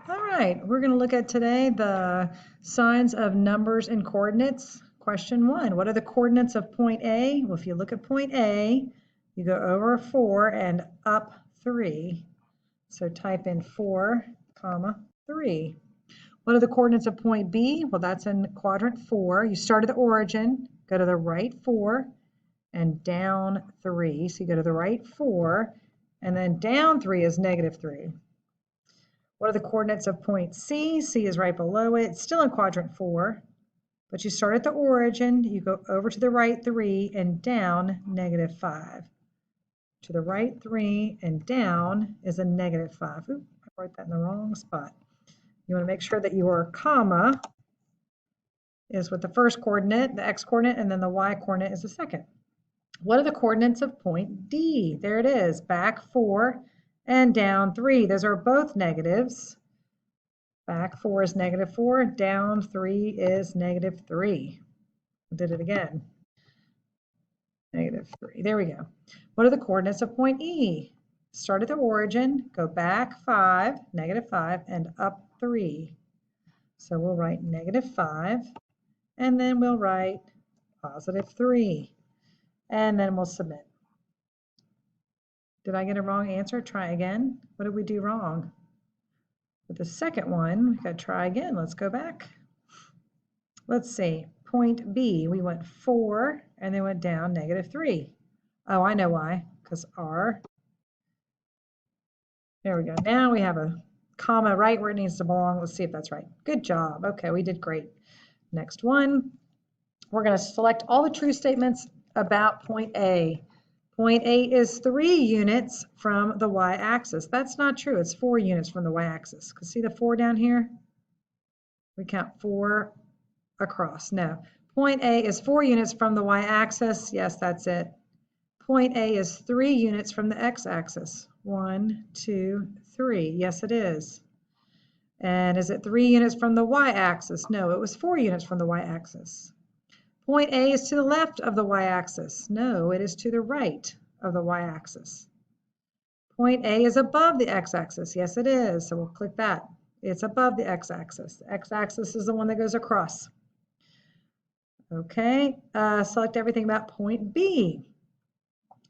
All right, we're going to look at today the signs of numbers and coordinates. Question 1, what are the coordinates of point A? Well, if you look at point A, you go over 4 and up 3. So type in 4, comma, 3. What are the coordinates of point B? Well, that's in quadrant 4. You start at the origin, go to the right 4, and down 3. So you go to the right 4, and then down 3 is negative 3. What are the coordinates of point C? C is right below it. It's still in quadrant 4, but you start at the origin, you go over to the right 3 and down negative 5. To the right 3 and down is a negative 5. Oop, I wrote that in the wrong spot. You want to make sure that your comma is with the first coordinate, the x coordinate, and then the y coordinate is the second. What are the coordinates of point D? There it is, back 4 and down 3. Those are both negatives. Back 4 is negative 4, down 3 is negative 3. I did it again. Negative 3. There we go. What are the coordinates of point E? Start at the origin, go back 5, negative 5, and up 3. So we'll write negative 5, and then we'll write positive 3, and then we'll submit. Did I get a wrong answer? Try again. What did we do wrong? With the second one, we got to try again. Let's go back. Let's see. Point B, we went 4 and then went down negative 3. Oh, I know why. Because R. There we go. Now we have a comma right where it needs to belong. Let's see if that's right. Good job. Okay, we did great. Next one. We're going to select all the true statements about point A. Point A is 3 units from the y-axis. That's not true. It's 4 units from the y-axis. Because see the 4 down here? We count 4 across. No. Point A is 4 units from the y-axis. Yes, that's it. Point A is 3 units from the x-axis. 1, 2, 3. Yes, it is. And is it 3 units from the y-axis? No, it was 4 units from the y-axis. Point A is to the left of the y-axis. No, it is to the right of the y-axis. Point A is above the x-axis. Yes, it is. So we'll click that. It's above the x-axis. The x-axis is the one that goes across. Okay, select everything about point B.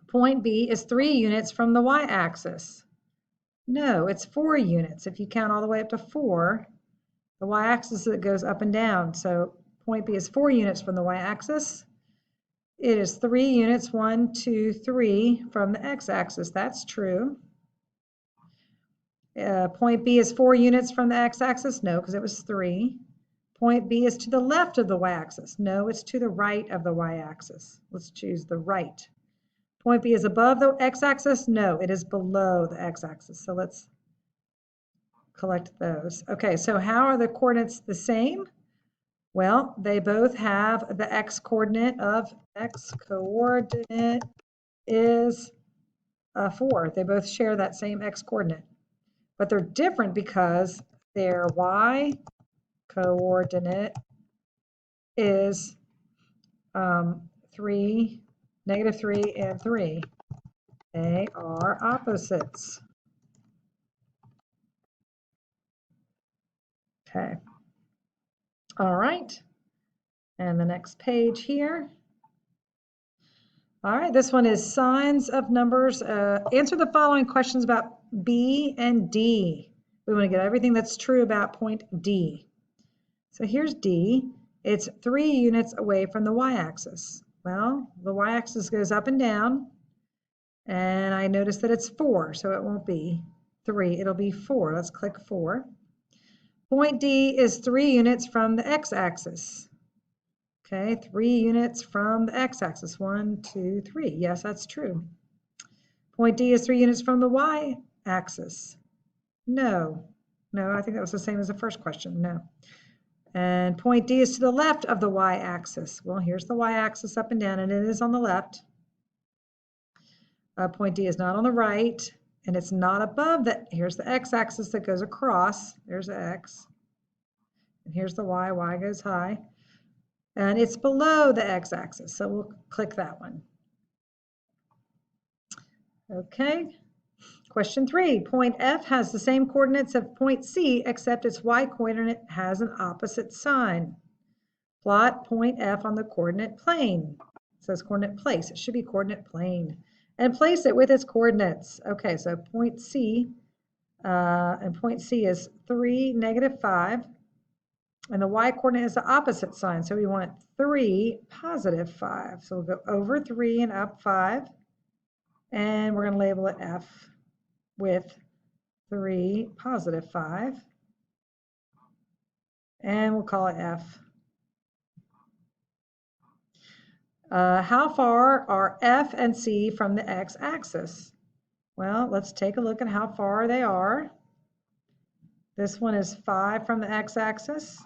Point B is 3 units from the y-axis. No, it's 4 units. If you count all the way up to 4, the y-axis it goes up and down. So point B is 4 units from the y-axis. It is 3 units, 1, 2, 3 from the x-axis. That's true. Point B is 4 units from the x-axis. No, because it was 3. Point B is to the left of the y-axis. No, it's to the right of the y-axis. Let's choose the right. Point B is above the x-axis. No, it is below the x-axis. So let's collect those. Okay, so how are the coordinates the same? Well, they both have the x coordinate of x coordinate is 4. They both share that same x coordinate, but they're different because their y coordinate is 3, negative 3, and 3. They are opposites. Okay. All right. And the next page here. All right, this one is signs of numbers. Answer the following questions about B and D. We want to get everything that's true about point D. So here's D. It's 3 units away from the y-axis. Well, the y-axis goes up and down, and I notice that it's 4, so it won't be 3, it'll be 4. Let's click 4. Point D is 3 units from the x-axis. Okay, 3 units from the x-axis. 1, 2, 3. Yes, that's true. Point D is 3 units from the y-axis. No, I think that was the same as the first question. No. And point D is to the left of the y-axis. Well, here's the y-axis up and down, and it is on the left. Point D is not on the right, and it's not above that. Here's the x-axis that goes across. There's the x. And here's the y goes high. And it's below the x-axis, so we'll click that one. Okay. Question 3, point F has the same coordinates of point C, except its y coordinate has an opposite sign. Plot point F on the coordinate plane. It says coordinate place. It should be coordinate plane. And place it with its coordinates. Okay, so point C, and point C is 3, -5. And the y coordinate is the opposite sign. So we want 3, +5. So we'll go over 3 and up 5. And we're going to label it F with 3, +5. And we'll call it F. How far are F and C from the x-axis? Well, let's take a look at how far they are. This one is 5 from the x-axis.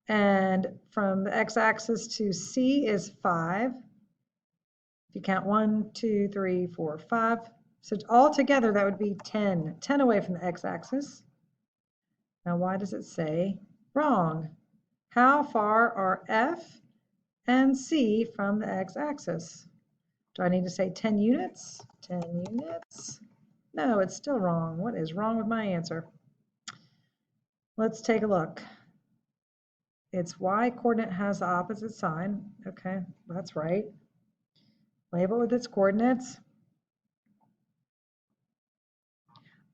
And from the x-axis to C is 5. If you count 1, 2, 3, 4, 5. So altogether, that would be 10. 10 away from the x-axis. Now, why does it say wrong? How far are F and C from the x-axis? Do I need to say 10 units? 10 units? No, it's still wrong. What is wrong with my answer? Let's take a look. Its y coordinate has the opposite sign. Okay, that's right. Label with its coordinates.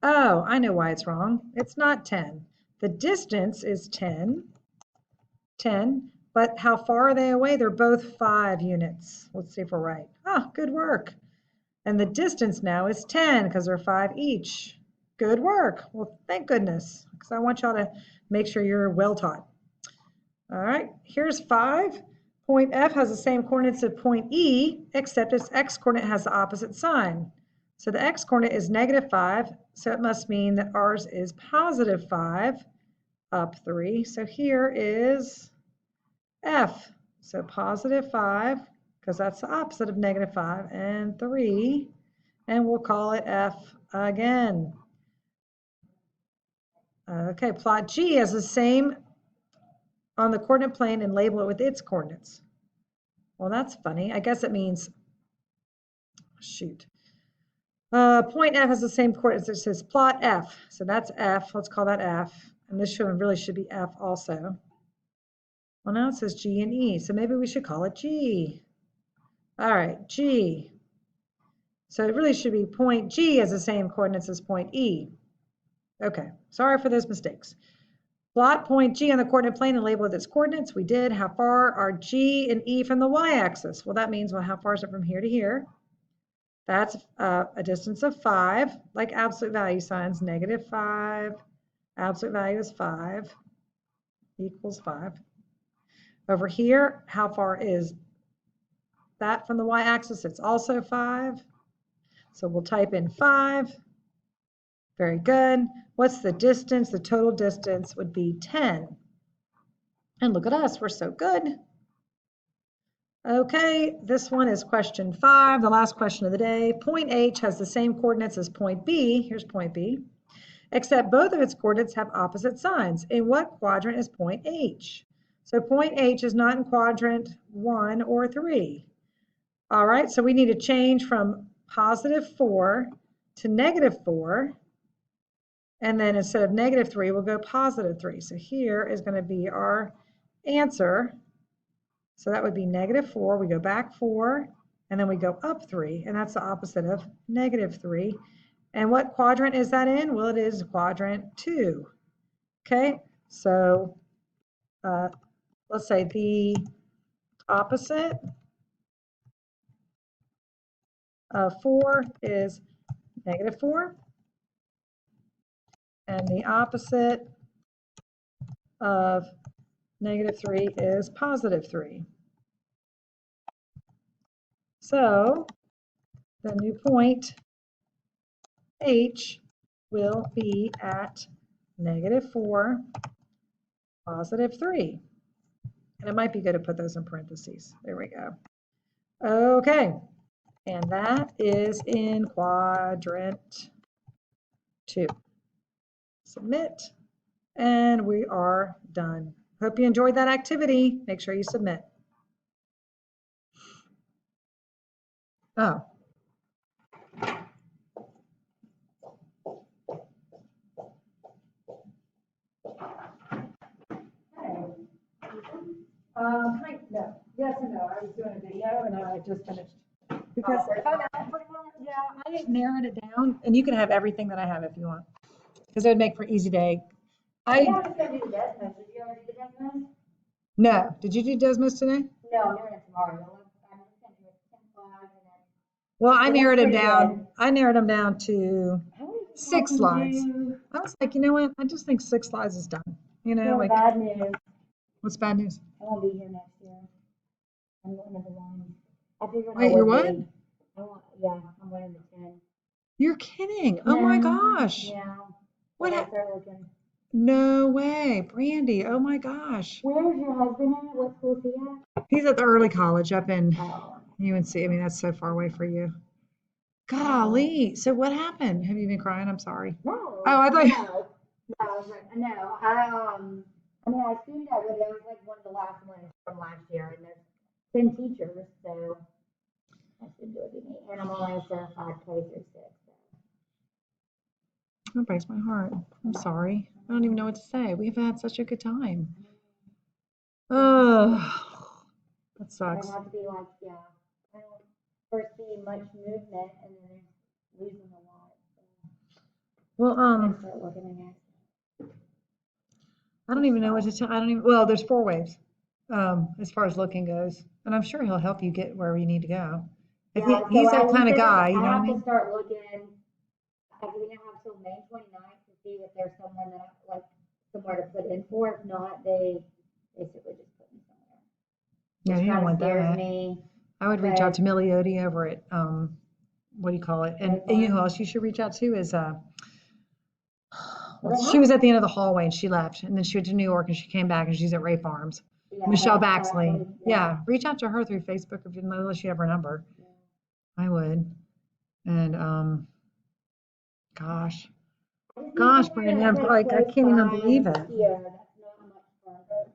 Oh, I know why it's wrong. It's not 10. The distance is 10, but how far are they away? They're both 5 units. Let's see if we're right. Oh, good work. And the distance now is 10 because they're 5 each. Good work. Well, thank goodness, because I want y'all to make sure you're well taught. All right, here's 5. Point F has the same coordinates as point E, except its x-coordinate has the opposite sign. So the x-coordinate is -5, so it must mean that ours is +5, up 3. So here is F. So +5, because that's the opposite of -5, and 3, and we'll call it F again. Okay, plot G has the same on the coordinate plane and label it with its coordinates. Well, that's funny. I guess it means, shoot. Point F has the same coordinates. It says plot F. So that's F. Let's call that F. And this really should be F also. Well, now it says G and E. So maybe we should call it G. All right, G. So it really should be point G has the same coordinates as point E. Okay, sorry for those mistakes. Plot point G on the coordinate plane and label with its coordinates. We did. How far are G and E from the y-axis? Well, that means, well, how far is it from here to here? That's a distance of 5, like absolute value signs, -5, absolute value is 5, equals 5. Over here, how far is that from the y-axis? It's also 5. So we'll type in 5. Very good. What's the distance? The total distance would be 10. And look at us, we're so good. Okay, this one is question 5, the last question of the day. Point H has the same coordinates as point B. Here's point B, except both of its coordinates have opposite signs. In what quadrant is point H? So point H is not in quadrant 1 or 3. All right, so we need to change from +4 to -4. And then instead of -3, we'll go +3. So here is going to be our answer. So that would be -4. We go back 4, and then we go up 3, and that's the opposite of -3. And what quadrant is that in? Well, it is quadrant 2. Okay, so let's say the opposite of 4 is -4, and the opposite of -3 is +3. So the new point H will be at -4, +3. And it might be good to put those in parentheses. There we go. Okay, and that is in quadrant 2. Submit, and we are done. Hope you enjoyed that activity. Make sure you submit. Oh. No, yes and no. I was doing a video and I just finished. Because if I'm out for tomorrow, yeah, I narrowed it down, and you can have everything that I have if you want, because it would make for an easy day. I was gonna do the Desmos. Did you already do the Desmos? No, did you do Desmos today? No, I'm doing it tomorrow. I'm just gonna do it 10 slides and then. Well, I It looks narrowed them pretty down. good. I narrowed them down to I was 6 hoping slides. to I was like, you know what? I just think 6 slides is done. You know, do like, bad news. what's bad news? I won't be here next year. I'm going to the one. I figured I Wait, you're would what? be. Yeah, I'm going to 10. You're kidding. Oh my No, gosh. yeah. What? I start looking. No way. Brandy. Oh my gosh. Where's your husband at? What school is he at? He's at the early college up in Oh, UNC. I mean, that's so far away for you. Golly. So what happened? Have you been crying? I'm sorry. no. Oh, I thought. No. No. I mean, I assumed I would. It was like one of the last ones from last year, and there's 10 teachers, so I should do it to me. And I'm only a certified K through 6. That breaks my heart. I'm sorry. I don't even know what to say. We've had such a good time. Oh, that So I sucks. have to be like, yeah. I don't foresee much movement, and then losing a lot. So Well, I start looking at it. I don't even know what to tell. I don't even. Well, there's 4 waves, as far as looking goes, and I'm sure he'll help you get where you need to go. Yeah, He's so that kind of guy. You I know what I have to mean? start looking. I think I have till May 29th to see if there's someone that like somewhere to put in for. If not, they basically just put me somewhere. Yeah, Which you don't kind of want scares that. me. I would reach out to Milioti over at what do you call it? And you know who else you should reach out to is she was at the end of the hallway and she left, and then she went to New York and she came back and she's at Ray Farms. Yeah, Michelle that's Baxley. Baxley, Yeah, reach out to her through Facebook if you unless you have her number. Yeah. I would. And gosh, I just need gosh, somewhere Brandon, that's I'm like like I close can't even by believe it. here. That's not much further,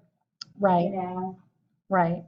Right, you know. right.